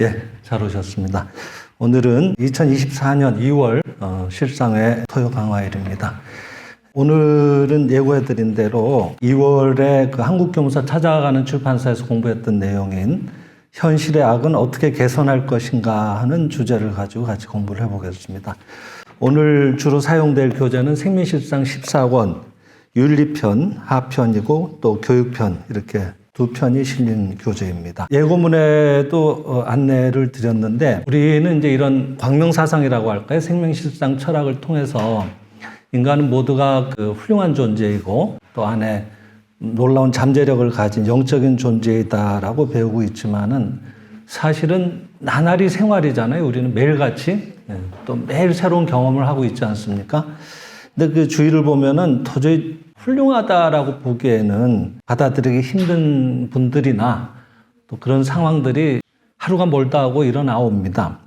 예, 잘 오셨습니다. 오늘은 2024년 2월 실상회 토요 강화일입니다. 오늘은 예고해드린 대로 2월에 그 한국교무사 찾아가는 출판사에서 공부했던 내용인 현실의 악은 어떻게 개선할 것인가 하는 주제를 가지고 같이 공부를 해보겠습니다. 오늘 주로 사용될 교재는 생민실상 14권, 윤리편, 하편이고 또 교육편 이렇게 두 편이 실린 교재입니다. 예고문에도 안내를 드렸는데 우리는 이제 이런 광명사상이라고 할까요? 생명실상 철학을 통해서 인간은 모두가 그 훌륭한 존재이고 또 안에 놀라운 잠재력을 가진 영적인 존재이다라고 배우고 있지만은 사실은 나날이 생활이잖아요. 우리는 매일같이 또 매일 새로운 경험을 하고 있지 않습니까? 근데 그 주위를 보면은 도저히 훌륭하다라고 보기에는 받아들이기 힘든 분들이나 또 그런 상황들이 하루가 멀다 하고 일어나옵니다.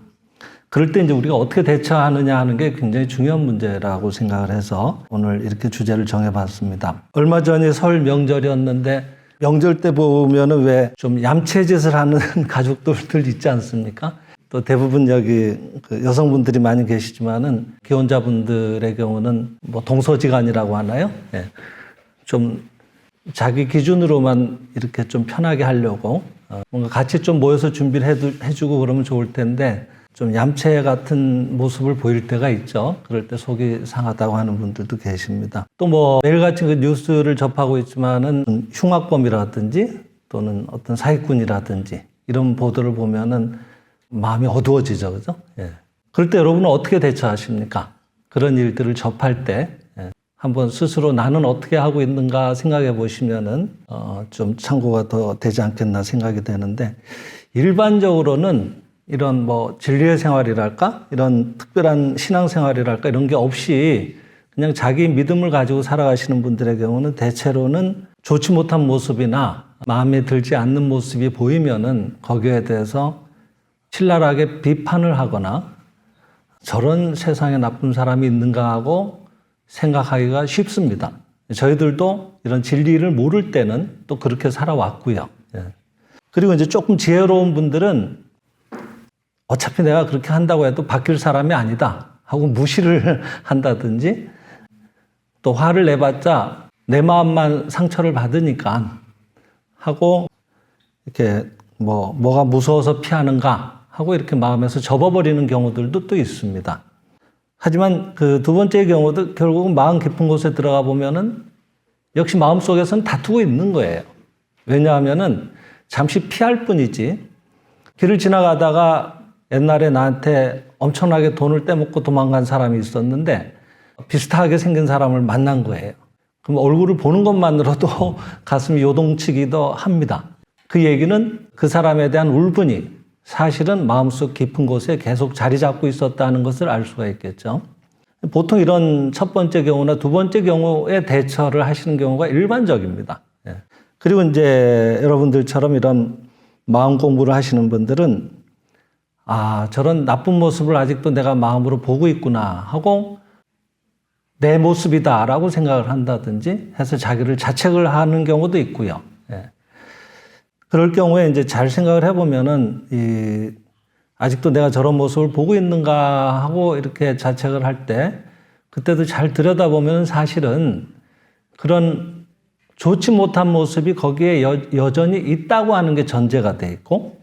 그럴 때 이제 우리가 어떻게 대처하느냐 하는 게 굉장히 중요한 문제라고 생각을 해서 오늘 이렇게 주제를 정해봤습니다. 얼마 전에 설 명절이었는데 명절 때 보면은 왜 좀 얌체짓을 하는 가족들들 있지 않습니까? 또 대부분 여기 그 여성분들이 많이 계시지만은 기혼자분들의 경우는 뭐 동서지간이라고 하나요? 예. 좀 자기 기준으로만 이렇게 좀 편하게 하려고 뭔가 같이 좀 모여서 준비를 해주고 그러면 좋을 텐데 좀 얌체 같은 모습을 보일 때가 있죠. 그럴 때 속이 상하다고 하는 분들도 계십니다. 또 뭐 매일같이 그 뉴스를 접하고 있지만은 흉악범이라든지 또는 어떤 사기꾼이라든지 이런 보도를 보면은 마음이 어두워지죠. 그죠? 예. 그럴 때 여러분은 어떻게 대처하십니까? 그런 일들을 접할 때 한번 스스로 나는 어떻게 하고 있는가 생각해 보시면은 좀 참고가 더 되지 않겠나 생각이 되는데 일반적으로는 이런 뭐 진리의 생활이랄까? 이런 특별한 신앙생활이랄까? 이런 게 없이 그냥 자기 믿음을 가지고 살아가시는 분들의 경우는 대체로는 좋지 못한 모습이나 마음에 들지 않는 모습이 보이면은 거기에 대해서 신랄하게 비판을 하거나 저런 세상에 나쁜 사람이 있는가 하고 생각하기가 쉽습니다. 저희들도 이런 진리를 모를 때는 또 그렇게 살아왔고요. 그리고 이제 조금 지혜로운 분들은 어차피 내가 그렇게 한다고 해도 바뀔 사람이 아니다 하고 무시를 한다든지 또 화를 내봤자 내 마음만 상처를 받으니까 하고 이렇게 뭐가 무서워서 피하는가 하고 이렇게 마음에서 접어버리는 경우들도 또 있습니다. 하지만 그 두 번째 경우도 결국은 마음 깊은 곳에 들어가 보면은 역시 마음속에서는 다투고 있는 거예요. 왜냐하면은 잠시 피할 뿐이지 길을 지나가다가 옛날에 나한테 엄청나게 돈을 떼먹고 도망간 사람이 있었는데 비슷하게 생긴 사람을 만난 거예요. 그럼 얼굴을 보는 것만으로도 가슴이 요동치기도 합니다. 그 얘기는 그 사람에 대한 울분이 사실은 마음속 깊은 곳에 계속 자리 잡고 있었다는 것을 알 수가 있겠죠. 보통 이런 첫 번째 경우나 두 번째 경우에 대처를 하시는 경우가 일반적입니다. 그리고 이제 여러분들처럼 이런 마음 공부를 하시는 분들은 저런 나쁜 모습을 아직도 내가 마음으로 보고 있구나 하고 내 모습이다라고 생각을 한다든지 해서 자기를 자책을 하는 경우도 있고요. 그럴 경우에 이제 잘 생각을 해보면은 아직도 내가 저런 모습을 보고 있는가 하고 이렇게 자책을 할 때 그때도 잘 들여다보면 사실은 그런 좋지 못한 모습이 거기에 여전히 있다고 하는 게 전제가 돼 있고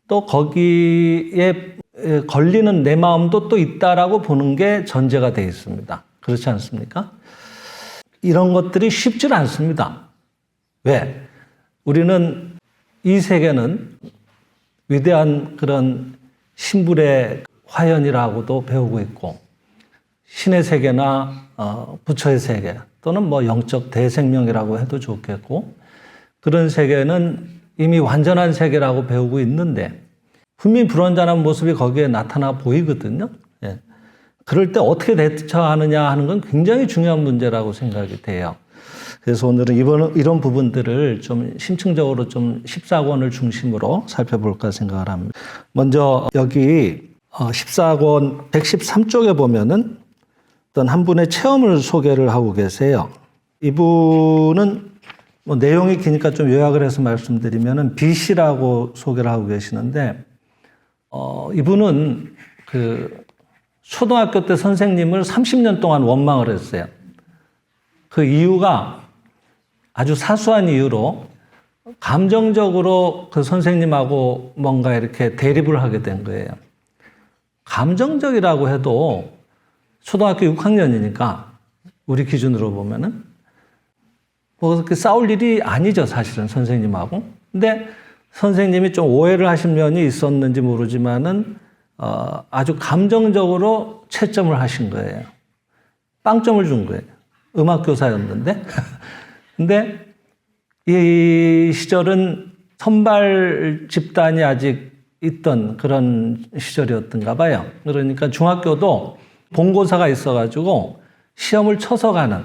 또 거기에 걸리는 내 마음도 또 있다라고 보는 게 전제가 돼 있습니다. 그렇지 않습니까? 이런 것들이 쉽지 않습니다. 왜? 우리는 이 세계는 위대한 그런 신불의 화연이라고도 배우고 있고 신의 세계나 부처의 세계 또는 뭐 영적 대생명이라고 해도 좋겠고 그런 세계는 이미 완전한 세계라고 배우고 있는데 분명히 불완전한 모습이 거기에 나타나 보이거든요. 그럴 때 어떻게 대처하느냐 하는 건 굉장히 중요한 문제라고 생각이 돼요. 그래서 오늘은 이런 부분들을 좀 심층적으로 좀 14권을 중심으로 살펴볼까 생각을 합니다. 먼저 여기 14권 113쪽에 보면은 어떤 한 분의 체험을 소개를 하고 계세요. 이분은 뭐 내용이 기니까 좀 요약을 해서 말씀드리면은 B 씨라고 소개를 하고 계시는데 이분은 그 초등학교 때 선생님을 30년 동안 원망을 했어요. 그 이유가 아주 사소한 이유로 감정적으로 그 선생님하고 뭔가 이렇게 대립을 하게 된 거예요. 감정적이라고 해도 초등학교 6학년이니까 우리 기준으로 보면은 뭐 그렇게 싸울 일이 아니죠, 사실은 선생님하고. 근데 선생님이 좀 오해를 하신 면이 있었는지 모르지만은 아주 감정적으로 채점을 하신 거예요. 빵점을 준 거예요. 음악교사였는데. 근데 이 시절은 선발 집단이 아직 있던 그런 시절이었던가 봐요. 그러니까 중학교도 본고사가 있어가지고 시험을 쳐서 가는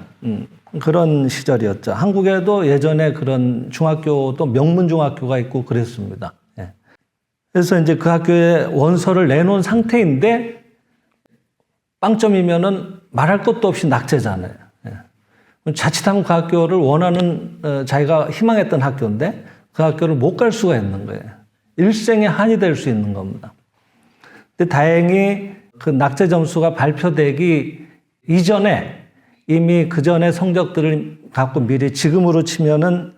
그런 시절이었죠. 한국에도 예전에 그런 중학교도 명문중학교가 있고 그랬습니다. 예. 그래서 이제 그 학교에 원서를 내놓은 상태인데 빵점이면은 말할 것도 없이 낙제잖아요. 예. 자칫하면 그 학교를 원하는 자기가 희망했던 학교인데 그 학교를 못 갈 수가 있는 거예요. 일생의 한이 될 수 있는 겁니다. 근데 다행히 그 낙제 점수가 발표되기 이전에 이미 그 전에 성적들을 갖고 미리 지금으로 치면은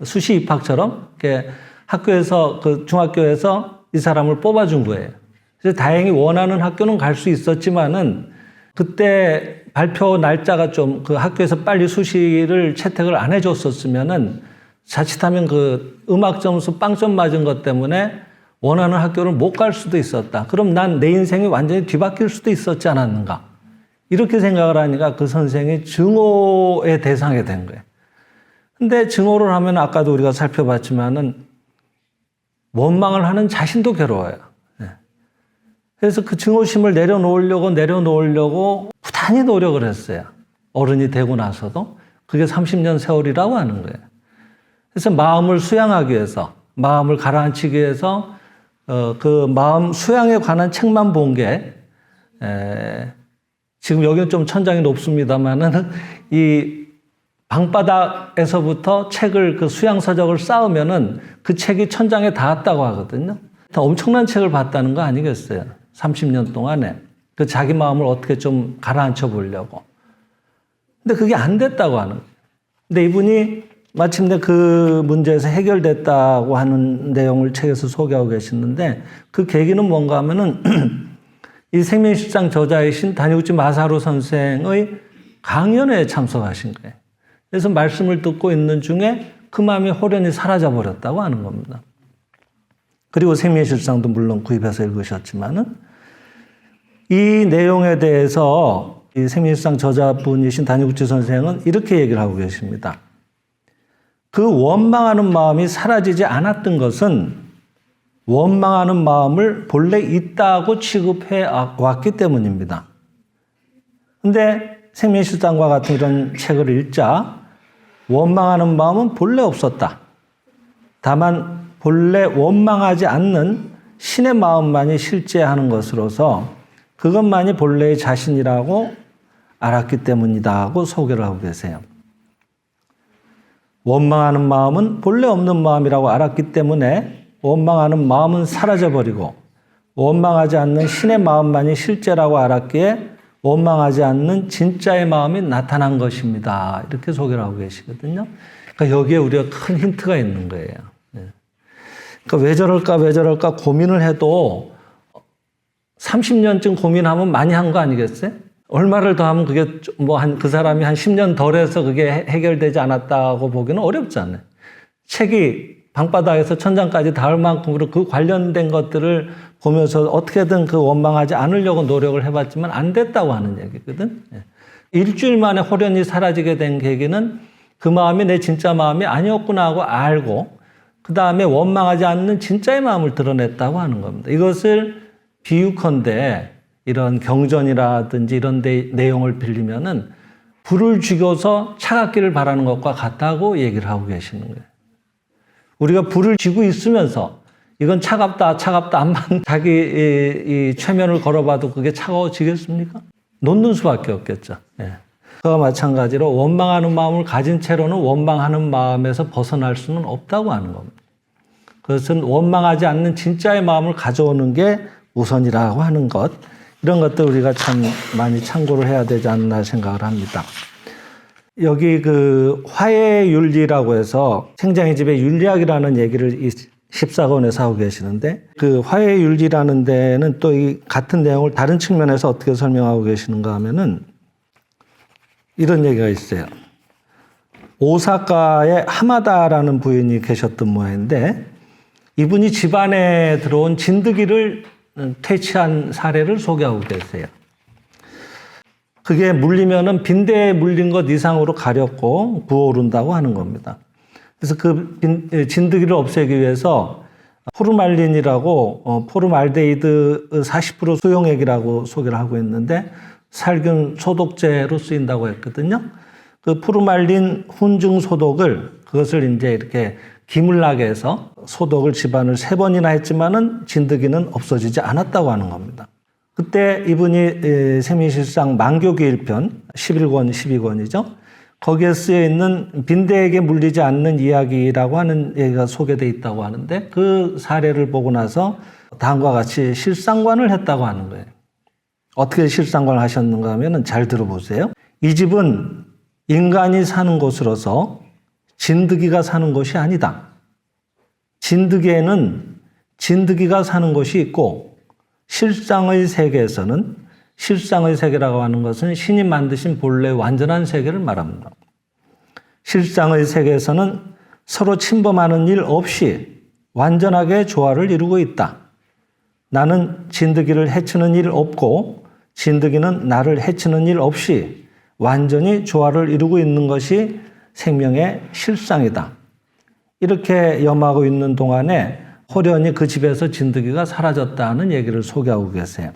수시 입학처럼 이렇게 학교에서 그 중학교에서 이 사람을 뽑아준 거예요. 그래서 다행히 원하는 학교는 갈 수 있었지만은 그때 발표 날짜가 좀 그 학교에서 빨리 수시를 채택을 안 해줬었으면은 자칫하면 그 음악 점수 빵점 맞은 것 때문에 원하는 학교를 못 갈 수도 있었다. 그럼 난 내 인생이 완전히 뒤바뀔 수도 있었지 않았는가. 이렇게 생각을 하니까 그 선생이 증오의 대상이 된 거예요. 근데 증오를 하면 아까도 우리가 살펴봤지만은 원망을 하는 자신도 괴로워요. 그래서 그 증오심을 내려놓으려고 부단히 노력을 했어요. 어른이 되고 나서도. 그게 30년 세월이라고 하는 거예요. 그래서 마음을 수양하기 위해서, 마음을 가라앉히기 위해서 그 마음 수양에 관한 책만 본 게 지금 여기는 좀 천장이 높습니다만은 이 방바닥에서부터 책을 그 수양 서적을 쌓으면은 그 책이 천장에 닿았다고 하거든요. 엄청난 책을 봤다는 거 아니겠어요? 30년 동안에 그 자기 마음을 어떻게 좀 가라앉혀 보려고. 근데 그게 안 됐다고 하는 거예요. 근데 이분이 마침내 그 문제에서 해결됐다고 하는 내용을 책에서 소개하고 계시는데 그 계기는 뭔가 하면은 이 생명실상 저자이신 다니구치 마사루 선생의 강연회에 참석하신 거예요. 그래서 말씀을 듣고 있는 중에 그 마음이 호련히 사라져 버렸다고 하는 겁니다. 그리고 생명실상도 물론 구입해서 읽으셨지만은 이 내용에 대해서 이 생명실상 저자분이신 다니구치 선생은 이렇게 얘기를 하고 계십니다. 그 원망하는 마음이 사라지지 않았던 것은 원망하는 마음을 본래 있다고 취급해 왔기 때문입니다. 근데 생명실상과 같은 이런 책을 읽자 원망하는 마음은 본래 없었다. 다만 본래 원망하지 않는 신의 마음만이 실제하는 것으로서 그것만이 본래의 자신이라고 알았기 때문이다 하고 소개를 하고 계세요. 원망하는 마음은 본래 없는 마음이라고 알았기 때문에 원망하는 마음은 사라져버리고 원망하지 않는 신의 마음만이 실제라고 알았기에 원망하지 않는 진짜의 마음이 나타난 것입니다. 이렇게 소개를 하고 계시거든요. 그러니까 여기에 우리가 큰 힌트가 있는 거예요. 그러니까 왜 저럴까 고민을 해도 30년쯤 고민하면 많이 한 거 아니겠어요? 얼마를 더 하면 그게 뭐 그 사람이 한 10년 덜 해서 그게 해결되지 않았다고 보기는 어렵잖아요. 책이 방바닥에서 천장까지 닿을 만큼으로 그 관련된 것들을 보면서 어떻게든 그 원망하지 않으려고 노력을 해봤지만 안 됐다고 하는 얘기거든. 일주일 만에 호련히 사라지게 된 계기는 그 마음이 내 진짜 마음이 아니었구나 하고 알고 그 다음에 원망하지 않는 진짜의 마음을 드러냈다고 하는 겁니다. 이것을 비유컨대 이런 경전이라든지 이런 데 내용을 빌리면은 불을 쥐고서 차갑기를 바라는 것과 같다고 얘기를 하고 계시는 거예요. 우리가 불을 쥐고 있으면서 이건 차갑다 암만 자기 이 최면을 걸어봐도 그게 차가워지겠습니까? 놓는 수밖에 없겠죠. 예. 그와 마찬가지로 원망하는 마음을 가진 채로는 원망하는 마음에서 벗어날 수는 없다고 하는 겁니다. 그것은 원망하지 않는 진짜의 마음을 가져오는 게 우선이라고 하는 것, 이런 것들 우리가 참 많이 참고를 해야 되지 않나 생각을 합니다. 여기 그 화해윤리라고 해서 생장의 집에 윤리학이라는 얘기를 이 14권에서 하고 계시는데, 그 화해윤리라는 데는 또 이 같은 내용을 다른 측면에서 어떻게 설명하고 계시는가 하면은 이런 얘기가 있어요. 오사카에 하마다라는 부인이 계셨던 모양인데, 이분이 집안에 들어온 진드기를 퇴치한 사례를 소개하고 계세요. 그게 물리면은 빈대에 물린 것 이상으로 가렵고 부어오른다고 하는 겁니다. 그래서 그 진드기를 없애기 위해서 포르말린이라고 포르말데히드 40% 수용액이라고 소개를 하고 있는데, 살균 소독제로 쓰인다고 했거든요. 그 포르말린 훈증 소독을, 그것을 이제 이렇게 기물나게 해서 소독을 집안을 3번이나 했지만은 진드기는 없어지지 않았다고 하는 겁니다. 그때 이분이 세미실상 만교기 1편 11권, 12권이죠. 거기에 쓰여 있는 빈대에게 물리지 않는 이야기라고 하는 얘기가 소개되어 있다고 하는데, 그 사례를 보고 나서 다음과 같이 실상관을 했다고 하는 거예요. 어떻게 실상관을 하셨는가 하면 잘 들어보세요. 이 집은 인간이 사는 곳으로서 진드기가 사는 곳이 아니다. 진드기에는 진드기가 사는 곳이 있고, 실상의 세계에서는, 실상의 세계라고 하는 것은 신이 만드신 본래 완전한 세계를 말합니다. 실상의 세계에서는 서로 침범하는 일 없이 완전하게 조화를 이루고 있다. 나는 진드기를 해치는 일 없고 진드기는 나를 해치는 일 없이 완전히 조화를 이루고 있는 것이 생명의 실상이다. 이렇게 염하고 있는 동안에 호련히 그 집에서 진드기가 사라졌다는 얘기를 소개하고 계세요.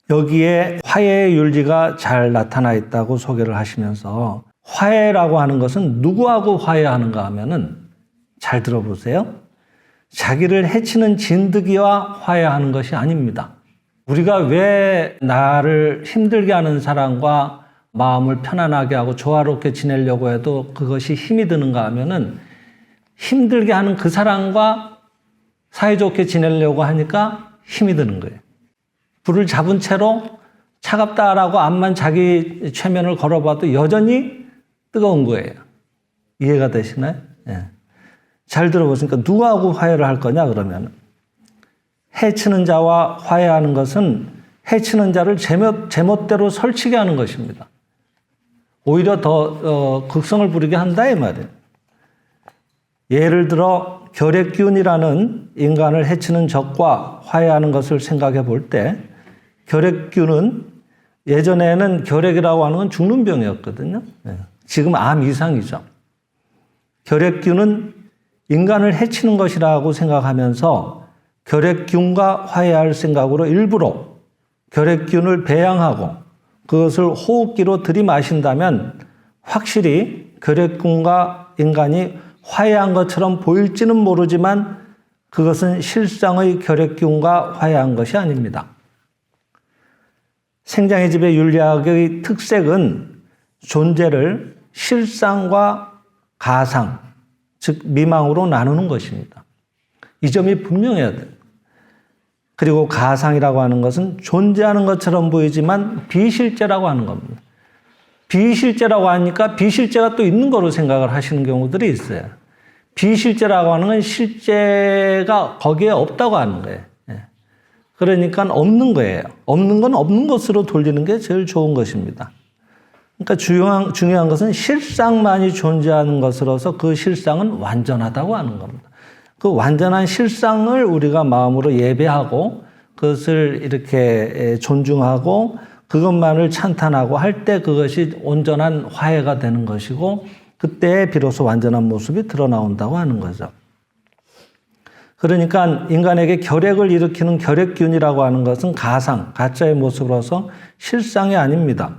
여기에 화해의 윤리가 잘 나타나 있다고 소개를 하시면서, 화해라고 하는 것은 누구하고 화해하는가 하면은, 잘 들어보세요. 자기를 해치는 진드기와 화해하는 것이 아닙니다. 우리가 왜 나를 힘들게 하는 사람과 마음을 편안하게 하고 조화롭게 지내려고 해도 그것이 힘이 드는가 하면은, 힘들게 하는 그 사람과 사이좋게 지내려고 하니까 힘이 드는 거예요. 불을 잡은 채로 차갑다라고 앞만 자기 최면을 걸어봐도 여전히 뜨거운 거예요. 이해가 되시나요? 예. 잘 들어보시니까 누구하고 화해를 할 거냐 그러면, 해치는 자와 화해하는 것은 해치는 자를 제멋대로 설치게 하는 것입니다. 오히려 더 극성을 부리게 한다 이 말이에요. 예를 들어 결핵균이라는 인간을 해치는 적과 화해하는 것을 생각해 볼 때, 결핵균은 예전에는 결핵이라고 하는 건 죽는 병이었거든요. 지금 암 이상이죠. 결핵균은 인간을 해치는 것이라고 생각하면서 결핵균과 화해할 생각으로 일부러 결핵균을 배양하고 그것을 호흡기로 들이마신다면 확실히 결핵균과 인간이 화해한 것처럼 보일지는 모르지만 그것은 실상의 결핵균과 화해한 것이 아닙니다. 생장의 집의 윤리학의 특색은 존재를 실상과 가상, 즉 미망으로 나누는 것입니다. 이 점이 분명해야 돼요. 그리고 가상이라고 하는 것은 존재하는 것처럼 보이지만 비실제라고 하는 겁니다. 비실제라고 하니까 비실제가 또 있는 거로 생각을 하시는 경우들이 있어요. 비실제라고 하는 건 실제가 거기에 없다고 하는 거예요. 그러니까 없는 거예요. 없는 건 없는 것으로 돌리는 게 제일 좋은 것입니다. 그러니까 중요한 것은 실상만이 존재하는 것으로서 그 실상은 완전하다고 하는 겁니다. 그 완전한 실상을 우리가 마음으로 예배하고 그것을 이렇게 존중하고 그것만을 찬탄하고 할 때 그것이 온전한 화해가 되는 것이고, 그때 비로소 완전한 모습이 드러나온다고 하는 거죠. 그러니까 인간에게 결핵을 일으키는 결핵균이라고 하는 것은 가상, 가짜의 모습으로서 실상이 아닙니다.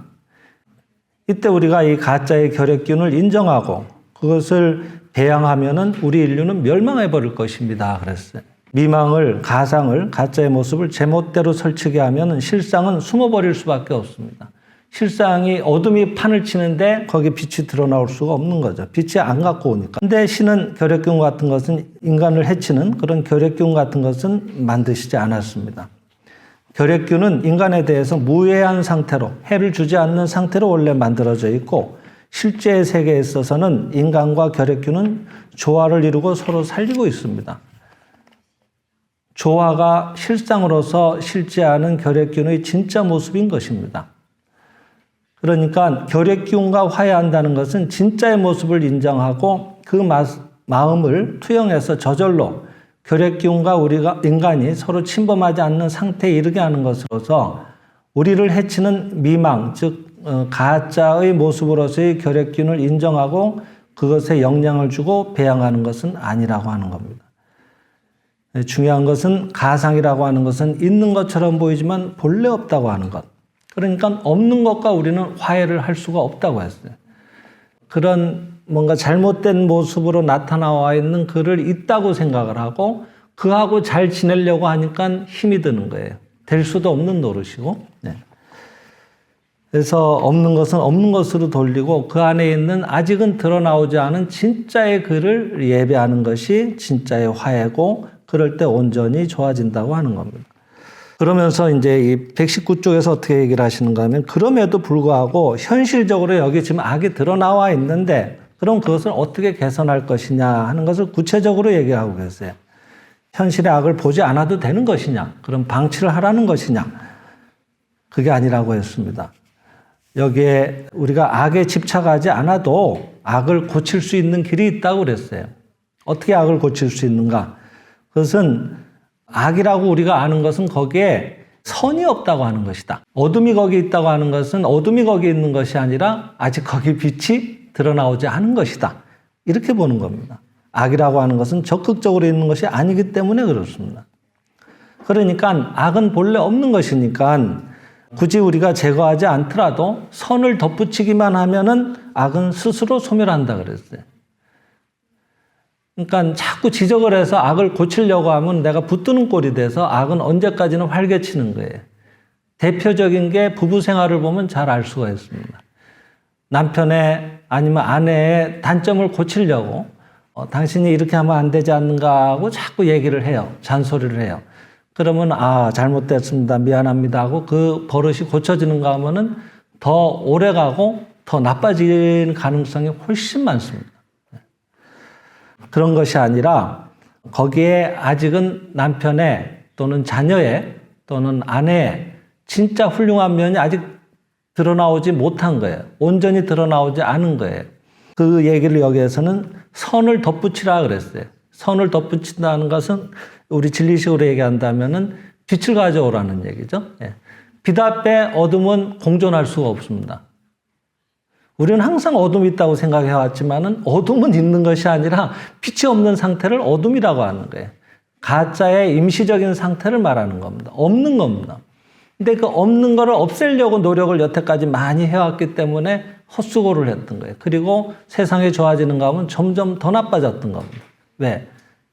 이때 우리가 이 가짜의 결핵균을 인정하고 그것을 배양하면은 우리 인류는 멸망해 버릴 것입니다. 그랬어요. 미망을, 가상을, 가짜의 모습을 제멋대로 설치게 하면 실상은 숨어버릴 수밖에 없습니다. 실상이 어둠이 판을 치는데 거기 빛이 드러나올 수가 없는 거죠. 빛이 안 갖고 오니까. 근데 신은 결핵균 같은 것은 인간을 해치는 그런 결핵균 같은 것은 만드시지 않았습니다. 결핵균은 인간에 대해서 무해한 상태로 해를 주지 않는 상태로 원래 만들어져 있고 실제 세계에 있어서는 인간과 결핵균은 조화를 이루고 서로 살리고 있습니다. 조화가 실상으로서 실제하는 결핵균의 진짜 모습인 것입니다. 그러니까 결핵균과 화해한다는 것은 진짜의 모습을 인정하고 그 마음을 투영해서 저절로 결핵균과 우리가 인간이 서로 침범하지 않는 상태에 이르게 하는 것으로서 우리를 해치는 미망, 즉 가짜의 모습으로서의 결핵균을 인정하고 그것에 영향을 주고 배양하는 것은 아니라고 하는 겁니다. 중요한 것은 가상이라고 하는 것은 있는 것처럼 보이지만 본래 없다고 하는 것. 그러니까 없는 것과 우리는 화해를 할 수가 없다고 했어요. 그런 뭔가 잘못된 모습으로 나타나와 있는 그를 있다고 생각을 하고 그하고 잘 지내려고 하니까 힘이 드는 거예요. 될 수도 없는 노릇이고. 네. 그래서 없는 것은 없는 것으로 돌리고 그 안에 있는 아직은 드러나오지 않은 진짜의 그를 예배하는 것이 진짜의 화해고 그럴 때 온전히 좋아진다고 하는 겁니다. 그러면서 이제 이 119쪽에서 어떻게 얘기를 하시는가 하면 그럼에도 불구하고 현실적으로 여기 지금 악이 드러나와 있는데 그럼 그것을 어떻게 개선할 것이냐 하는 것을 구체적으로 얘기하고 계세요. 현실의 악을 보지 않아도 되는 것이냐? 그럼 방치를 하라는 것이냐? 그게 아니라고 했습니다. 여기에 우리가 악에 집착하지 않아도 악을 고칠 수 있는 길이 있다고 그랬어요. 어떻게 악을 고칠 수 있는가? 그것은 악이라고 우리가 아는 것은 거기에 선이 없다고 하는 것이다. 어둠이 거기 있다고 하는 것은 어둠이 거기 있는 것이 아니라 아직 거기 빛이 드러나오지 않은 것이다. 이렇게 보는 겁니다. 악이라고 하는 것은 적극적으로 있는 것이 아니기 때문에 그렇습니다. 그러니까 악은 본래 없는 것이니까 굳이 우리가 제거하지 않더라도 선을 덧붙이기만 하면은 악은 스스로 소멸한다 그랬어요. 그러니까 자꾸 지적을 해서 악을 고치려고 하면 내가 붙드는 꼴이 돼서 악은 언제까지는 활개치는 거예요. 대표적인 게 부부 생활을 보면 잘 알 수가 있습니다. 남편의 아니면 아내의 단점을 고치려고 당신이 이렇게 하면 안 되지 않는가 하고 자꾸 얘기를 해요. 잔소리를 해요. 그러면 잘못됐습니다. 미안합니다 하고 그 버릇이 고쳐지는가 하면은 더 오래 가고 더 나빠지는 가능성이 훨씬 많습니다. 그런 것이 아니라 거기에 아직은 남편의 또는 자녀의 또는 아내의 진짜 훌륭한 면이 아직 드러나오지 못한 거예요. 온전히 드러나오지 않은 거예요. 그 얘기를 여기에서는 선을 덧붙이라 그랬어요. 선을 덧붙인다는 것은 우리 진리식으로 얘기한다면은 빛을 가져오라는 얘기죠. 빛 앞에 어둠은 공존할 수가 없습니다. 우리는 항상 어둠이 있다고 생각해 왔지만은 어둠은 있는 것이 아니라 빛이 없는 상태를 어둠이라고 하는 거예요. 가짜의 임시적인 상태를 말하는 겁니다. 없는 겁니다. 근데 그 없는 거를 없애려고 노력을 여태까지 많이 해왔기 때문에 헛수고를 했던 거예요. 그리고 세상이 좋아지는가 하면 점점 더 나빠졌던 겁니다. 왜?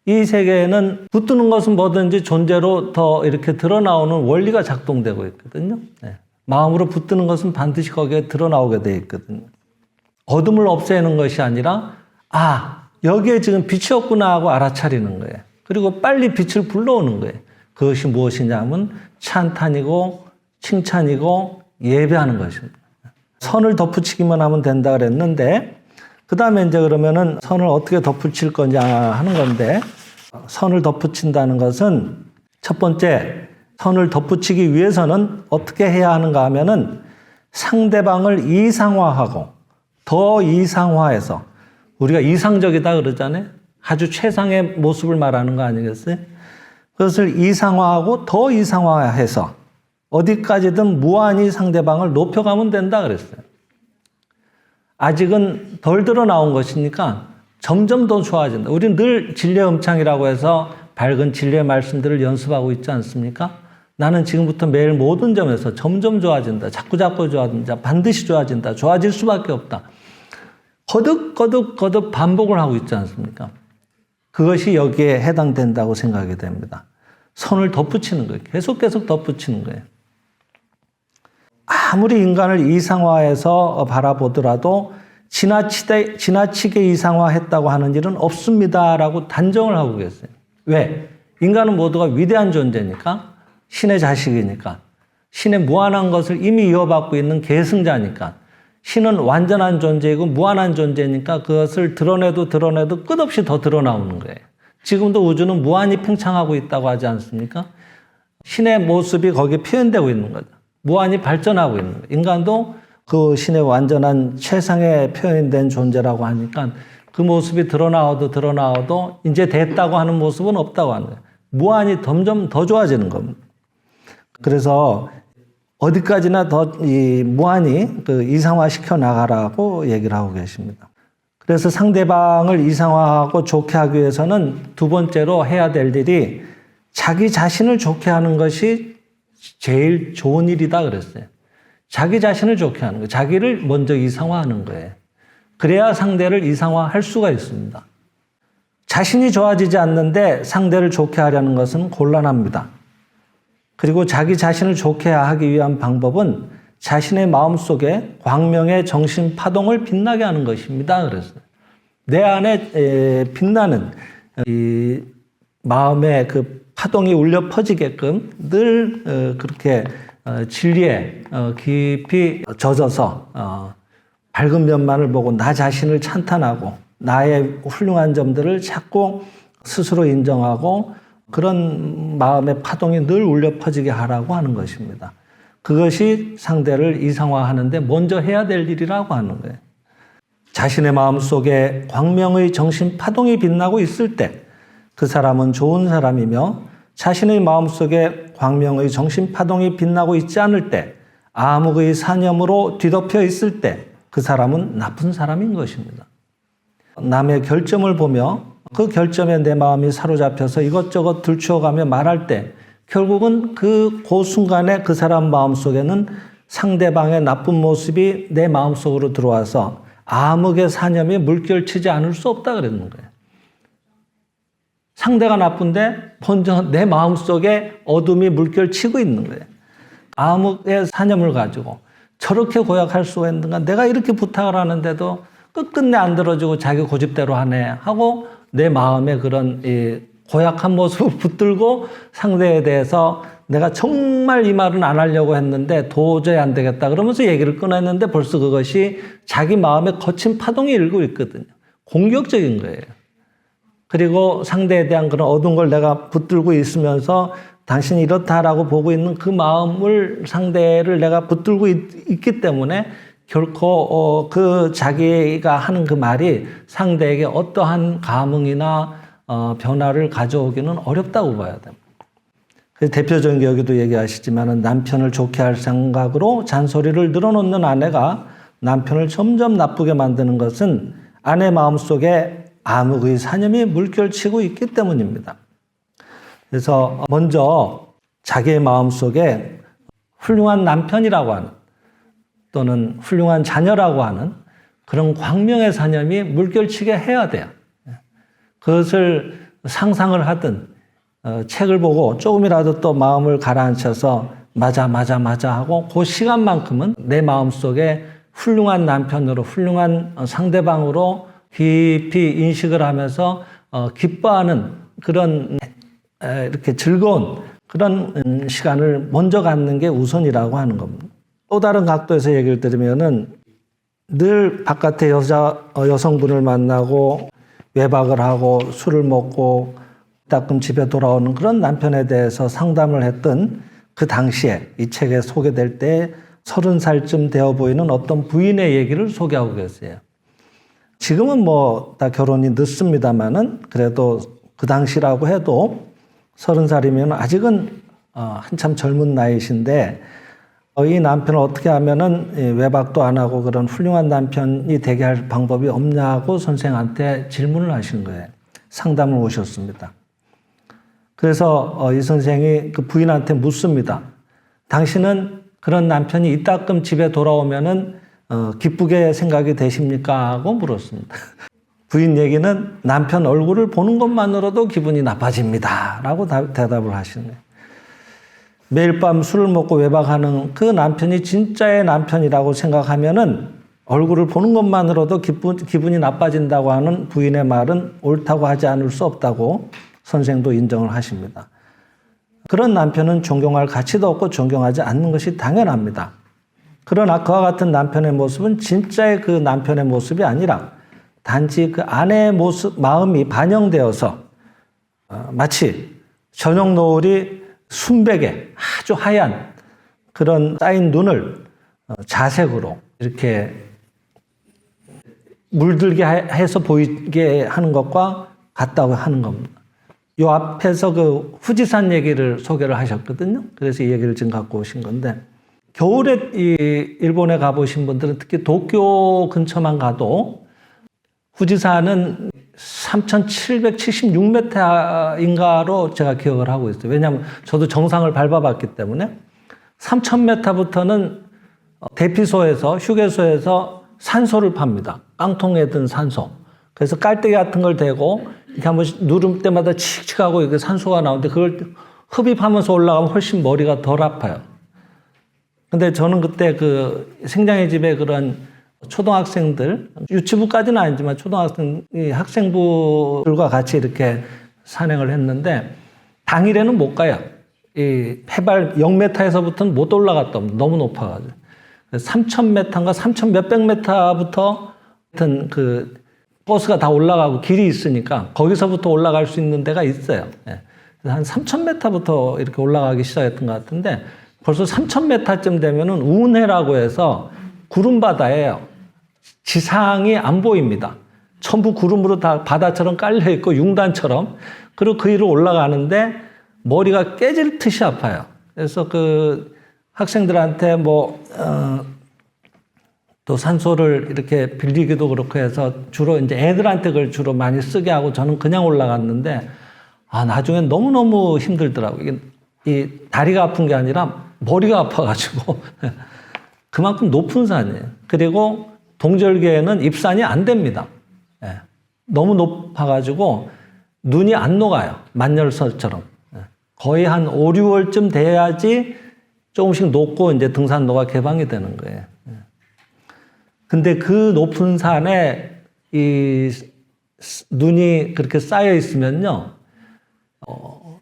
이 세계에는 붙드는 것은 뭐든지 존재로 더 이렇게 드러나오는 원리가 작동되고 있거든요. 마음으로 붙드는 것은 반드시 거기에 드러나오게 돼 있거든요. 어둠을 없애는 것이 아니라 여기에 지금 빛이 없구나 하고 알아차리는 거예요. 그리고 빨리 빛을 불러오는 거예요. 그것이 무엇이냐면 찬탄이고 칭찬이고 예배하는 것입니다. 선을 덧붙이기만 하면 된다 그랬는데 그 다음에 이제 그러면은 선을 어떻게 덧붙일 거냐 하는 건데 선을 덧붙인다는 것은 첫 번째 선을 덧붙이기 위해서는 어떻게 해야 하는가 하면은 상대방을 이상화하고 더 이상화해서 우리가 이상적이다 그러잖아요. 아주 최상의 모습을 말하는 거 아니겠어요? 그것을 이상화하고 더 이상화해서 어디까지든 무한히 상대방을 높여가면 된다 그랬어요. 아직은 덜 드러나온 것이니까 점점 더 좋아진다. 우리는 늘 진리의 음창이라고 해서 밝은 진리의 말씀들을 연습하고 있지 않습니까? 나는 지금부터 매일 모든 점에서 점점 좋아진다. 자꾸 좋아진다. 반드시 좋아진다. 좋아질 수밖에 없다. 거듭 반복을 하고 있지 않습니까? 그것이 여기에 해당된다고 생각이 됩니다. 선을 덧붙이는 거예요. 계속 덧붙이는 거예요. 아무리 인간을 이상화해서 바라보더라도 지나치게 이상화했다고 하는 일은 없습니다라고 단정을 하고 계세요. 왜? 인간은 모두가 위대한 존재니까, 신의 자식이니까, 신의 무한한 것을 이미 이어받고 있는 계승자니까, 신은 완전한 존재이고 무한한 존재니까 그것을 드러내도 끝없이 더 드러나오는 거예요. 지금도 우주는 무한히 팽창하고 있다고 하지 않습니까? 신의 모습이 거기에 표현되고 있는 거죠. 무한히 발전하고 있는 거예요. 인간도 그 신의 완전한 최상의 표현된 존재라고 하니까 그 모습이 드러나와도 이제 됐다고 하는 모습은 없다고 하는 거예요. 무한히 점점 더 좋아지는 겁니다. 그래서 어디까지나 더 무한히 이상화시켜 나가라고 얘기를 하고 계십니다. 그래서 상대방을 이상화하고 좋게 하기 위해서는 두 번째로 해야 될 일이 자기 자신을 좋게 하는 것이 제일 좋은 일이다 그랬어요. 자기 자신을 좋게 하는 거예요. 자기를 먼저 이상화하는 거예요. 그래야 상대를 이상화할 수가 있습니다. 자신이 좋아지지 않는데 상대를 좋게 하려는 것은 곤란합니다. 그리고 자기 자신을 좋게 하기 위한 방법은 자신의 마음속에 광명의 정신 파동을 빛나게 하는 것입니다. 그랬어요. 내 안에 빛나는 이 마음의 그 파동이 울려 퍼지게끔 늘 그렇게 진리에 깊이 젖어서 밝은 면만을 보고 나 자신을 찬탄하고 나의 훌륭한 점들을 찾고 스스로 인정하고 그런 마음의 파동이 늘 울려 퍼지게 하라고 하는 것입니다. 그것이 상대를 이상화하는데 먼저 해야 될 일이라고 하는 거예요. 자신의 마음속에 광명의 정신 파동이 빛나고 있을 때 그 사람은 좋은 사람이며 자신의 마음속에 광명의 정신 파동이 빛나고 있지 않을 때 암흑의 사념으로 뒤덮여 있을 때 그 사람은 나쁜 사람인 것입니다. 남의 결점을 보며 그 결점에 내 마음이 사로잡혀서 이것저것 들추어가며 말할 때 결국은 그 순간에 그 사람 마음속에는 상대방의 나쁜 모습이 내 마음속으로 들어와서 암흑의 사념이 물결치지 않을 수 없다 그랬는 거예요. 상대가 나쁜데 먼저 내 마음속에 어둠이 물결치고 있는 거예요. 암흑의 사념을 가지고 저렇게 고약할 수가 있는가? 내가 이렇게 부탁을 하는데도 끝끝내 안 들어주고 자기 고집대로 하네 하고 내 마음에 그런 고약한 모습을 붙들고 상대에 대해서 내가 정말 이 말은 안 하려고 했는데 도저히 안 되겠다 그러면서 얘기를 끊었는데 벌써 그것이 자기 마음에 거친 파동이 일고 있거든요. 공격적인 거예요. 그리고 상대에 대한 그런 어두운 걸 내가 붙들고 있으면서 당신이 이렇다라고 보고 있는 그 마음을 상대를 내가 붙들고 있기 때문에 결코 그 자기가 하는 그 말이 상대에게 어떠한 감흥이나 변화를 가져오기는 어렵다고 봐야 됩니다. 그래서 대표적인 게 여기도 얘기하시지만 남편을 좋게 할 생각으로 잔소리를 늘어놓는 아내가 남편을 점점 나쁘게 만드는 것은 아내 마음속에 암흑의 사념이 물결치고 있기 때문입니다. 그래서 먼저 자기의 마음속에 훌륭한 남편이라고 하는 또는 훌륭한 자녀라고 하는 그런 광명의 사념이 물결치게 해야 돼요. 그것을 상상을 하든 책을 보고 조금이라도 또 마음을 가라앉혀서 맞아 하고 그 시간만큼은 내 마음속에 훌륭한 남편으로 훌륭한 상대방으로 깊이 인식을 하면서 기뻐하는 그런 이렇게 즐거운 그런 시간을 먼저 갖는 게 우선이라고 하는 겁니다. 또 다른 각도에서 얘기를 드리면은 늘 바깥에 여성분을 만나고 외박을 하고 술을 먹고 가끔 집에 돌아오는 그런 남편에 대해서 상담을 했던 그 당시에 이 책에 소개될 때 30살쯤 되어 보이는 어떤 부인의 얘기를 소개하고 계세요. 지금은 뭐 다 결혼이 늦습니다만은 그래도 그 당시라고 해도 30살이면 아직은 한참 젊은 나이신데 이 남편을 어떻게 하면은 외박도 안 하고 그런 훌륭한 남편이 되게 할 방법이 없냐고 선생한테 질문을 하신 거예요. 상담을 오셨습니다. 그래서 이 선생이 그 부인한테 묻습니다. 당신은 그런 남편이 이따금 집에 돌아오면은 기쁘게 생각이 되십니까? 하고 물었습니다. 부인 얘기는 남편 얼굴을 보는 것만으로도 기분이 나빠집니다. 라고 대답을 하시네요. 매일 밤 술을 먹고 외박하는 그 남편이 진짜의 남편이라고 생각하면은 얼굴을 보는 것만으로도 기분이 나빠진다고 하는 부인의 말은 옳다고 하지 않을 수 없다고 선생도 인정을 하십니다. 그런 남편은 존경할 가치도 없고 존경하지 않는 것이 당연합니다. 그러나 그와 같은 남편의 모습은 진짜의 그 남편의 모습이 아니라 단지 그 아내의 모습, 마음이 반영되어서 마치 저녁 노을이 순백에 아주 하얀 그런 쌓인 눈을 자색으로 이렇게 물들게 해서 보이게 하는 것과 같다고 하는 겁니다. 요 앞에서 그 후지산 얘기를 소개를 하셨거든요. 그래서 이 얘기를 지금 갖고 오신 건데, 겨울에 이 일본에 가보신 분들은 특히 도쿄 근처만 가도 후지산은 3,776m인가로 제가 기억을 하고 있어요. 왜냐하면 저도 정상을 밟아봤기 때문에 3,000m부터는 대피소에서, 휴게소에서 산소를 팝니다. 깡통에 든 산소. 그래서 깔때기 같은 걸 대고 이렇게 한번 누를 때마다 칙칙하고 이렇게 산소가 나오는데 그걸 흡입하면서 올라가면 훨씬 머리가 덜 아파요. 근데 저는 그때 그 생장의 집에 그런 초등학생들, 유치부까지는 아니지만 초등학생 학생부들과 같이 이렇게 산행을 했는데 당일에는 못 가요. 이 해발 0m에서부터는 못 올라갔다. 너무 높아가지고. 3,000m인가 3,000 몇백 m부터 하여튼 그 버스가 다 올라가고 길이 있으니까 거기서부터 올라갈 수 있는 데가 있어요. 한 3,000m부터 이렇게 올라가기 시작했던 것 같은데 벌써 3,000m쯤 되면은 운해라고 해서 구름바다예요. 지상이 안 보입니다. 전부 구름으로 다 바다처럼 깔려 있고 융단처럼. 그리고 그 위로 올라가는데 머리가 깨질 듯이 아파요. 그래서 그 학생들한테 또 산소를 이렇게 빌리기도 그렇고 해서 주로 이제 애들한테 그걸 주로 많이 쓰게 하고 저는 그냥 올라갔는데 나중엔 너무너무 힘들더라고요. 이게 이 다리가 아픈 게 아니라 머리가 아파가지고 그만큼 높은 산이에요. 그리고 동절기에는 입산이 안 됩니다. 너무 높아가지고 눈이 안 녹아요. 만열설처럼. 거의 한 5, 6월쯤 돼야지 조금씩 녹고 이제 등산로가 개방이 되는 거예요. 근데 그 높은 산에 이 눈이 그렇게 쌓여 있으면요,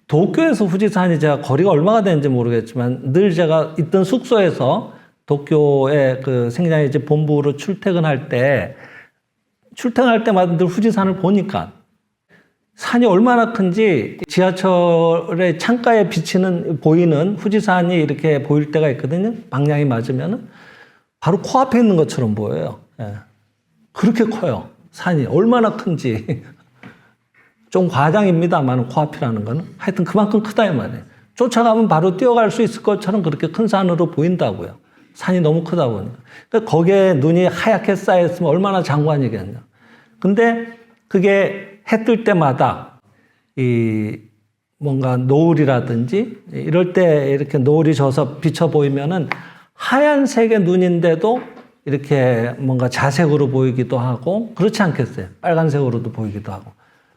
도쿄에서 후지산이 제가 거리가 얼마나 되는지 모르겠지만 늘 제가 있던 숙소에서 도쿄의 그 생장의 집 본부로 출퇴근할 때마다 늘 후지산을 보니까 산이 얼마나 큰지 지하철의 창가에 보이는 후지산이 이렇게 보일 때가 있거든요. 방향이 맞으면은 바로 코앞에 있는 것처럼 보여요. 그렇게 커요. 산이 얼마나 큰지. 좀 과장입니다만 코앞이라는 거는 하여튼 그만큼 크다 이 말이에요. 쫓아가면 바로 뛰어갈 수 있을 것처럼 그렇게 큰 산으로 보인다고요. 산이 너무 크다 보니까. 그러니까 거기에 눈이 하얗게 쌓였으면 얼마나 장관이겠냐. 근데 그게 해 뜰 때마다 뭔가 노을이라든지 이럴 때 이렇게 노을이 져서 비쳐 보이면은 하얀색의 눈인데도 이렇게 뭔가 자색으로 보이기도 하고 그렇지 않겠어요? 빨간색으로도 보이기도 하고.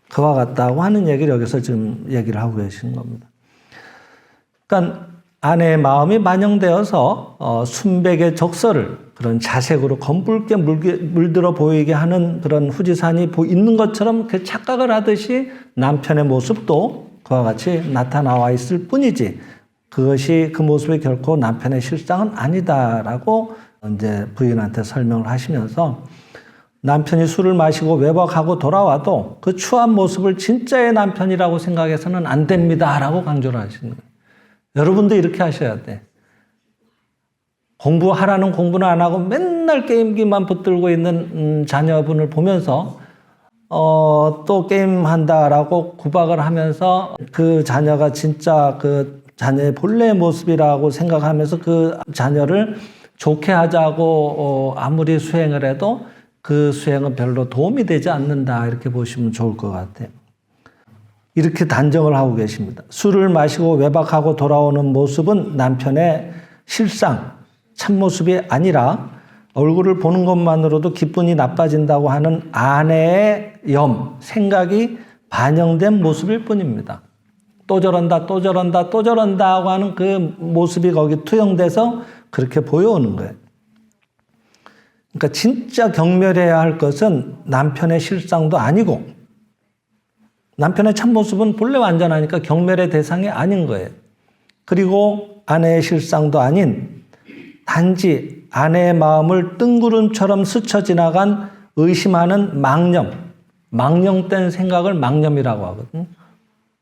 그와 같다고 하는 얘기를 여기서 지금 얘기를 하고 계시는 겁니다. 그러니까 아내의 마음이 반영되어서 순백의 적설을 그런 자색으로 검붉게 물들어 보이게 하는 그런 후지산이 있는 것처럼 그 착각을 하듯이 남편의 모습도 그와 같이 나타나와 있을 뿐이지 그것이 그 모습이 결코 남편의 실상은 아니다라고 이제 부인한테 설명을 하시면서 남편이 술을 마시고 외박하고 돌아와도 그 추한 모습을 진짜의 남편이라고 생각해서는 안 됩니다라고 강조를 하시는 거예요. 여러분도 이렇게 하셔야 돼. 공부하라는 공부는 안 하고 맨날 게임기만 붙들고 있는 자녀분을 보면서 또 게임한다라고 구박을 하면서 그 자녀가 진짜 그 자녀의 본래의 모습이라고 생각하면서 그 자녀를 좋게 하자고 아무리 수행을 해도 그 수행은 별로 도움이 되지 않는다 이렇게 보시면 좋을 것 같아요. 이렇게 단정을 하고 계십니다. 술을 마시고 외박하고 돌아오는 모습은 남편의 실상, 참모습이 아니라 얼굴을 보는 것만으로도 기분이 나빠진다고 하는 아내의 생각이 반영된 모습일 뿐입니다. 또 저런다, 또 저런다, 또 저런다 하고 하는 그 모습이 거기 투영돼서 그렇게 보여오는 거예요. 그러니까 진짜 경멸해야 할 것은 남편의 실상도 아니고 남편의 참모습은 본래 완전하니까 경멸의 대상이 아닌 거예요. 그리고 아내의 실상도 아닌 단지 아내의 마음을 뜬구름처럼 스쳐 지나간 의심하는 망령된 생각을 망념이라고 하거든요.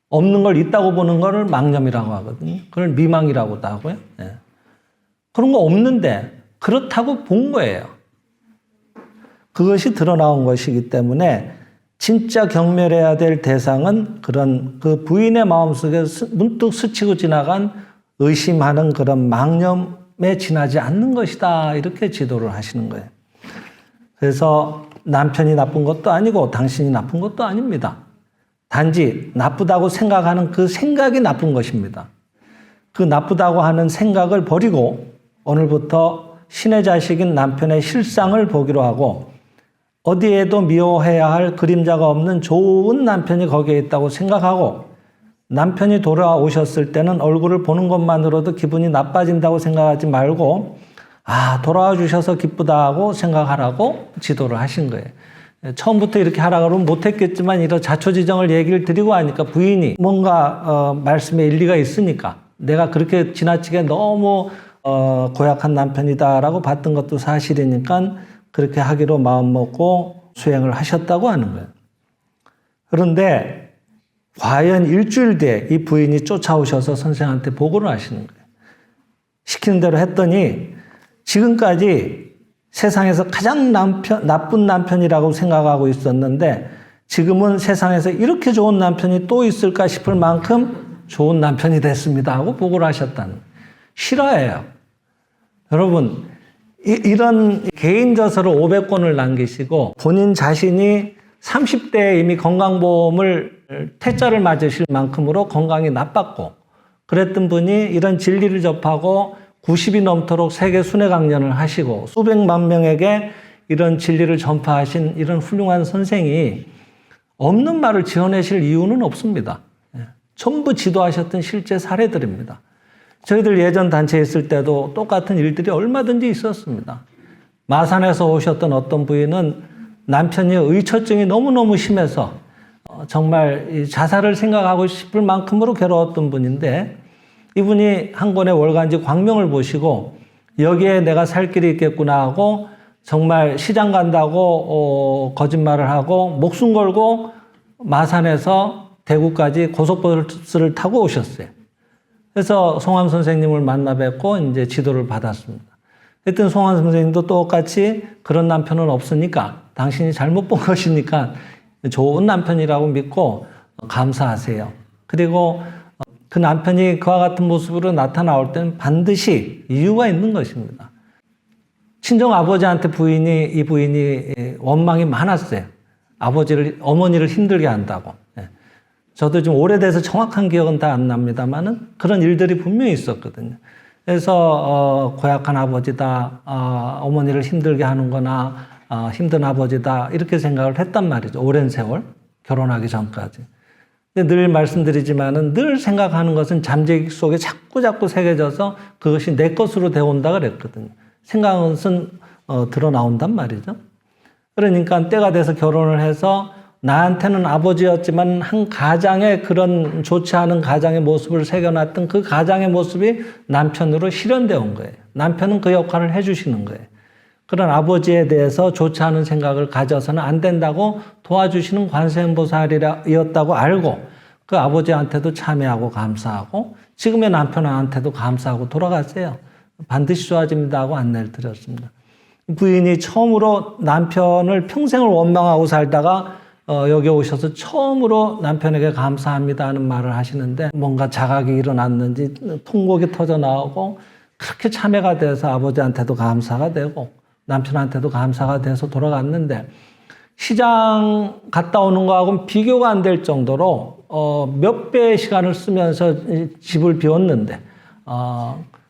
없는 걸 있다고 보는 거를 망념이라고 하거든요. 그걸 미망이라고도 하고요. 예. 그런 거 없는데 그렇다고 본 거예요. 그것이 드러나온 것이기 때문에 진짜 경멸해야 될 대상은 그런 그 부인의 마음속에 문득 스치고 지나간 의심하는 그런 망념에 지나지 않는 것이다. 이렇게 지도를 하시는 거예요. 그래서 남편이 나쁜 것도 아니고 당신이 나쁜 것도 아닙니다. 단지 나쁘다고 생각하는 그 생각이 나쁜 것입니다. 그 나쁘다고 하는 생각을 버리고 오늘부터 신의 자식인 남편의 실상을 보기로 하고 어디에도 미워해야 할 그림자가 없는 좋은 남편이 거기에 있다고 생각하고 남편이 돌아오셨을 때는 얼굴을 보는 것만으로도 기분이 나빠진다고 생각하지 말고 돌아와 주셔서 기쁘다 하고 생각하라고 지도를 하신 거예요. 처음부터 이렇게 하라고 하면 못했겠지만 이런 자초지정을 얘기를 드리고 하니까 부인이 뭔가 말씀에 일리가 있으니까 내가 그렇게 지나치게 너무 고약한 남편이다라고 봤던 것도 사실이니까 그렇게 하기로 마음먹고 수행을 하셨다고 하는 거예요. 그런데 과연 일주일 뒤에 이 부인이 쫓아오셔서 선생한테 보고를 하시는 거예요. 시키는 대로 했더니 지금까지 세상에서 가장 나쁜 남편이라고 생각하고 있었는데 지금은 세상에서 이렇게 좋은 남편이 또 있을까 싶을 만큼 좋은 남편이 됐습니다 하고 보고를 하셨다는 실화예요. 여러분 이런 개인저서를 500권을 남기시고 본인 자신이 30대에 이미 건강보험을 퇴짜를 맞으실 만큼으로 건강이 나빴고 그랬던 분이 이런 진리를 접하고 90이 넘도록 세계 순회 강연을 하시고 수백만 명에게 이런 진리를 전파하신 이런 훌륭한 선생이 없는 말을 지어내실 이유는 없습니다. 전부 지도하셨던 실제 사례들입니다. 저희들 예전 단체에 있을 때도 똑같은 일들이 얼마든지 있었습니다. 마산에서 오셨던 어떤 부인은 남편이 의처증이 너무너무 심해서 정말 자살을 생각하고 싶을 만큼으로 괴로웠던 분인데 이분이 한 권의 월간지 광명을 보시고 여기에 내가 살 길이 있겠구나 하고 정말 시장 간다고 거짓말을 하고 목숨 걸고 마산에서 대구까지 고속버스를 타고 오셨어요. 그래서 송암 선생님을 만나 뵙고 이제 지도를 받았습니다. 그랬더니 송암 선생님도 똑같이 그런 남편은 없으니까 당신이 잘못 본 것이니까 좋은 남편이라고 믿고 감사하세요. 그리고 그 남편이 그와 같은 모습으로 나타나올 때는 반드시 이유가 있는 것입니다. 친정 아버지한테 이 부인이 원망이 많았어요. 어머니를 힘들게 한다고. 저도 좀 오래돼서 정확한 기억은 다 안 납니다만은 그런 일들이 분명히 있었거든요. 그래서 고약한 아버지다, 어머니를 힘들게 하는거나 힘든 아버지다 이렇게 생각을 했단 말이죠. 오랜 세월 결혼하기 전까지. 근데 늘 말씀드리지만은 늘 생각하는 것은 잠재기 속에 자꾸 새겨져서 그것이 내 것으로 되어온다 그랬거든요. 생각은 드러 나온단 말이죠. 그러니까 때가 돼서 결혼을 해서 나한테는 아버지였지만 한 가장의 그런 좋지 않은 가장의 모습을 새겨놨던 그 가장의 모습이 남편으로 실현되어 온 거예요. 남편은 그 역할을 해주시는 거예요. 그런 아버지에 대해서 좋지 않은 생각을 가져서는 안 된다고 도와주시는 관세음보살이었다고 알고 그 아버지한테도 참여하고 감사하고 지금의 남편한테도 감사하고 돌아가세요. 반드시 좋아집니다 하고 안내를 드렸습니다. 부인이 처음으로 남편을 평생을 원망하고 살다가 여기 오셔서 처음으로 남편에게 감사합니다 하는 말을 하시는데 뭔가 자각이 일어났는지 통곡이 터져 나오고 그렇게 참회가 돼서 아버지한테도 감사가 되고 남편한테도 감사가 돼서 돌아갔는데 시장 갔다 오는 거하고는 비교가 안 될 정도로 몇 배의 시간을 쓰면서 집을 비웠는데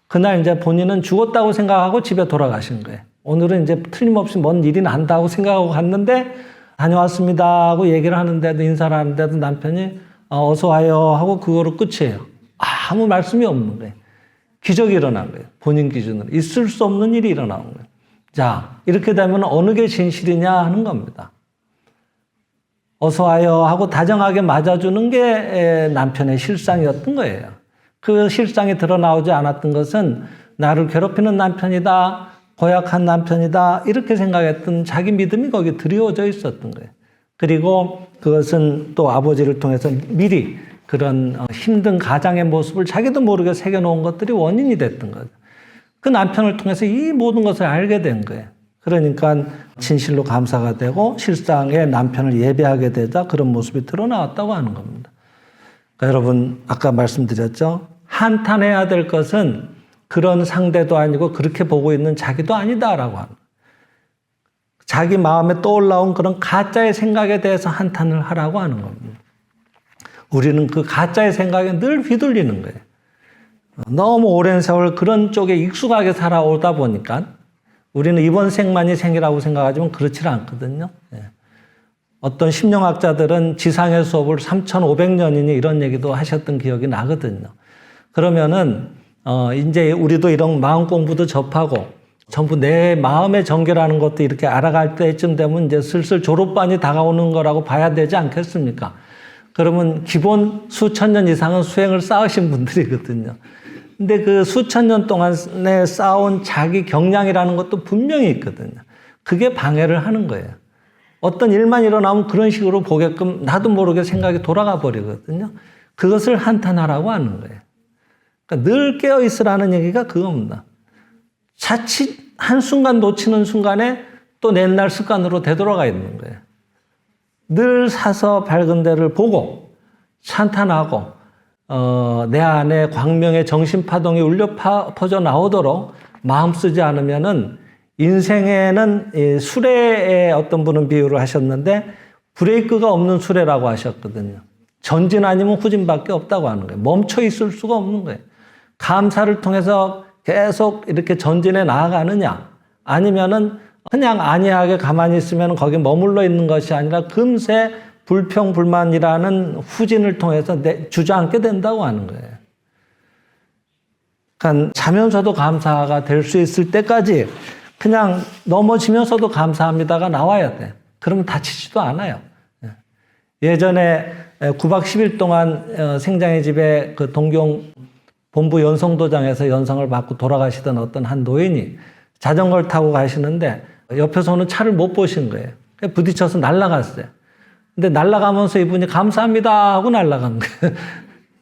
그날 이제 본인은 죽었다고 생각하고 집에 돌아가신 거예요. 오늘은 이제 틀림없이 뭔 일이 난다고 생각하고 갔는데 다녀왔습니다 하고 얘기를 하는데도 인사를 하는데도 남편이 어서 와요 하고 그거로 끝이에요. 아무 말씀이 없는 거예요. 기적이 일어난 거예요. 본인 기준으로. 있을 수 없는 일이 일어나는 거예요. 자, 이렇게 되면 어느 게 진실이냐 하는 겁니다. 어서 와요 하고 다정하게 맞아주는 게 남편의 실상이었던 거예요. 그 실상이 드러나오지 않았던 것은 나를 괴롭히는 남편이다, 고약한 남편이다 이렇게 생각했던 자기 믿음이 거기에 드리워져 있었던 거예요. 그리고 그것은 또 아버지를 통해서 미리 그런 힘든 가장의 모습을 자기도 모르게 새겨놓은 것들이 원인이 됐던 거죠. 그 남편을 통해서 이 모든 것을 알게 된 거예요. 그러니까 진실로 감사가 되고 실상의 남편을 예배하게 되자 그런 모습이 드러나왔다고 하는 겁니다. 그러니까 여러분 아까 말씀드렸죠. 한탄해야 될 것은 그런 상대도 아니고 그렇게 보고 있는 자기도 아니다라고 하는 거예요. 자기 마음에 떠올라온 그런 가짜의 생각에 대해서 한탄을 하라고 하는 겁니다. 우리는 그 가짜의 생각에 늘 휘둘리는 거예요. 너무 오랜 세월 그런 쪽에 익숙하게 살아오다 보니까 우리는 이번 생만이 생이라고 생각하지만 그렇지 않거든요. 어떤 심령학자들은 지상의 수업을 3,500년이니 이런 얘기도 하셨던 기억이 나거든요. 그러면은 이제 우리도 이런 마음 공부도 접하고 전부 내 마음의 정결하는 것도 이렇게 알아갈 때쯤 되면 이제 슬슬 졸업반이 다가오는 거라고 봐야 되지 않겠습니까? 그러면 기본 수천 년 이상은 수행을 쌓으신 분들이거든요. 근데 그 수천 년 동안에 쌓아온 자기 경량이라는 것도 분명히 있거든요. 그게 방해를 하는 거예요. 어떤 일만 일어나면 그런 식으로 보게끔 나도 모르게 생각이 돌아가 버리거든요. 그것을 한탄하라고 하는 거예요. 그러니까 늘 깨어있으라는 얘기가 그겁니다. 자칫 한순간 놓치는 순간에 또 옛날 습관으로 되돌아가 있는 거예요. 늘 사서 밝은 데를 보고 찬탄하고 내 안에 광명의 정신파동이 울려 퍼져 나오도록 마음 쓰지 않으면은 인생에는 수레에 어떤 분은 비유를 하셨는데 브레이크가 없는 수레라고 하셨거든요. 전진 아니면 후진밖에 없다고 하는 거예요. 멈춰 있을 수가 없는 거예요. 감사를 통해서 계속 이렇게 전진해 나아가느냐 아니면은 그냥 안이하게 가만히 있으면 거기 머물러 있는 것이 아니라 금세 불평불만이라는 후진을 통해서 주저앉게 된다고 하는 거예요. 그러니까 자면서도 감사가 될 수 있을 때까지 그냥 넘어지면서도 감사합니다가 나와야 돼. 그러면 다치지도 않아요. 예전에 9박 10일 동안 생장의 집에 그 동경 본부 연성도장에서 연성을 받고 돌아가시던 어떤 한 노인이 자전거를 타고 가시는데 옆에서는 차를 못 보신 거예요. 부딪혀서 날아갔어요. 근데 날아가면서 이분이 감사합니다 하고 날아간 거예요.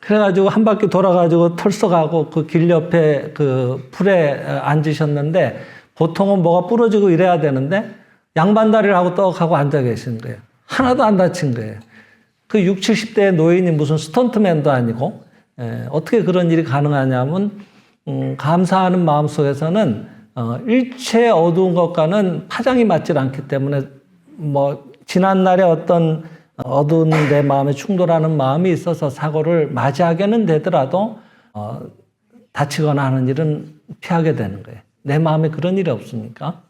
그래가지고 한 바퀴 돌아가지고 털썩하고 그 길 옆에 그 풀에 앉으셨는데 보통은 뭐가 부러지고 이래야 되는데 양반다리를 하고 떡 하고 앉아 계신 거예요. 하나도 안 다친 거예요. 그 60, 70대의 노인이 무슨 스턴트맨도 아니고 어떻게 그런 일이 가능하냐면 감사하는 마음 속에서는 일체 어두운 것과는 파장이 맞질 않기 때문에 뭐 지난날에 어떤 어두운 내 마음에 충돌하는 마음이 있어서 사고를 맞이하게는 되더라도 다치거나 하는 일은 피하게 되는 거예요. 내 마음에 그런 일이 없으니까.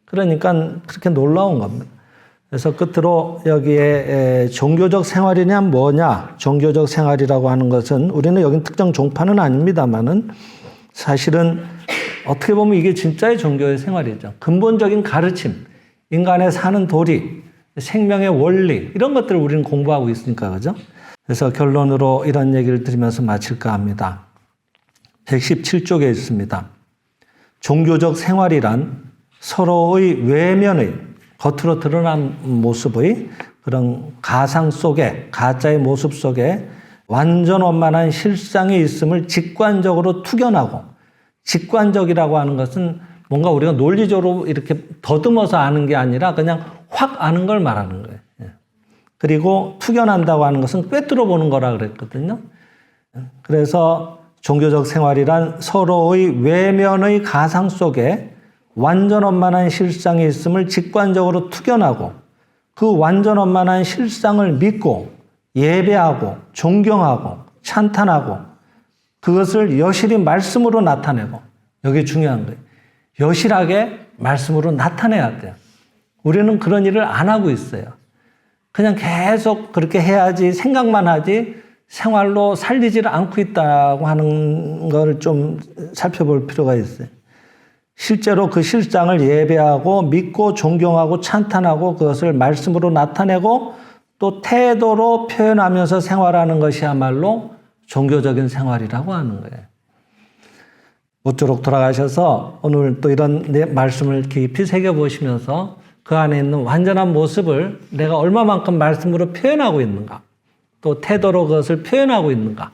그러니까 그렇게 놀라운 겁니다. 그래서 끝으로 여기에 종교적 생활이냐 뭐냐, 종교적 생활이라고 하는 것은 우리는 여긴 특정 종파는 아닙니다만은 사실은 어떻게 보면 이게 진짜의 종교의 생활이죠. 근본적인 가르침, 인간의 사는 도리, 생명의 원리 이런 것들을 우리는 공부하고 있으니까 그죠? 그래서 결론으로 이런 얘기를 드리면서 마칠까 합니다. 117쪽에 있습니다. 종교적 생활이란 서로의 외면의 겉으로 드러난 모습의 그런 가상 속에 가짜의 모습 속에 완전 원만한 실상이 있음을 직관적으로 투견하고 직관적이라고 하는 것은 뭔가 우리가 논리적으로 이렇게 더듬어서 아는 게 아니라 그냥 확 아는 걸 말하는 거예요. 그리고 투견한다고 하는 것은 꿰뚫어 보는 거라 그랬거든요. 그래서 종교적 생활이란 서로의 외면의 가상 속에 완전 원만한 실상이 있음을 직관적으로 투견하고 그 완전 원만한 실상을 믿고 예배하고 존경하고 찬탄하고 그것을 여실히 말씀으로 나타내고 여기 중요한 거예요. 여실하게 말씀으로 나타내야 돼요. 우리는 그런 일을 안 하고 있어요. 그냥 계속 그렇게 해야지 생각만 하지 생활로 살리지를 않고 있다고 하는 걸 좀 살펴볼 필요가 있어요. 실제로 그 실상을 예배하고 믿고 존경하고 찬탄하고 그것을 말씀으로 나타내고 또 태도로 표현하면서 생활하는 것이야말로 종교적인 생활이라고 하는 거예요. 모쪼록 돌아가셔서 오늘 또 이런 말씀을 깊이 새겨보시면서 그 안에 있는 완전한 모습을 내가 얼마만큼 말씀으로 표현하고 있는가, 또 태도로 그것을 표현하고 있는가,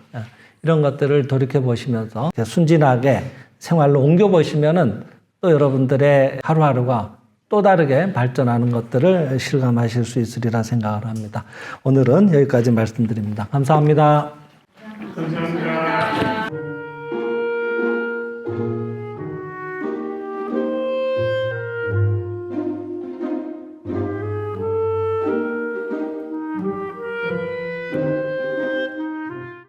이런 것들을 돌이켜보시면서 순진하게 생활로 옮겨보시면은 또 여러분들의 하루하루가 또 다르게 발전하는 것들을 실감하실 수 있으리라 생각을 합니다. 오늘은 여기까지 말씀드립니다. 감사합니다. 감사합니다.